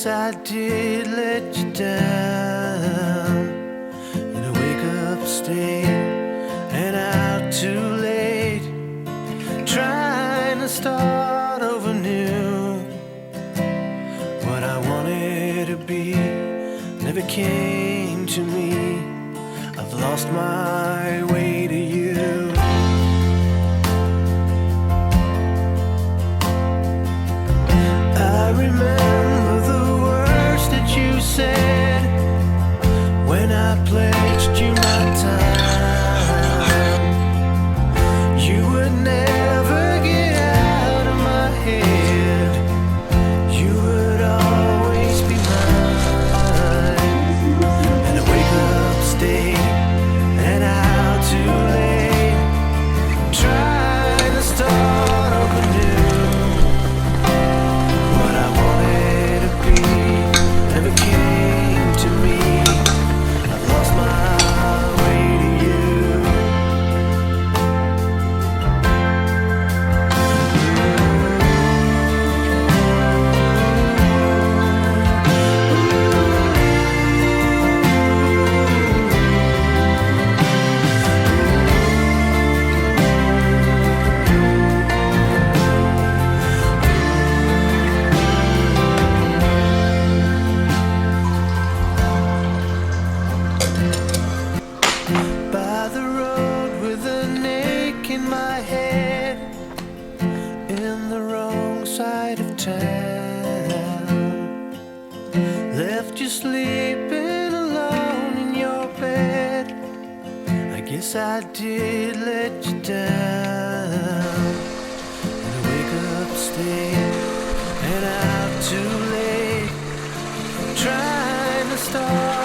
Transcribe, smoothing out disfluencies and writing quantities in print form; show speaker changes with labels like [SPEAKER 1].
[SPEAKER 1] guess I did let you down. In a wake-up state and out too late, trying to start over new. What I wanted to be never came to me. I've lost my way to you. I remember the words that you said when I pledged you my time. You would never get out of my head. You would always be mine. And I wake up state and out too late, trying to start over new. What I wanted to be never came to me. I've lost my way to you. By the road with an ache in my head, in the wrong side of town. Left you sleeping alone in your bed. I guess I did let you down. In a wake-up state and out too late, trying to start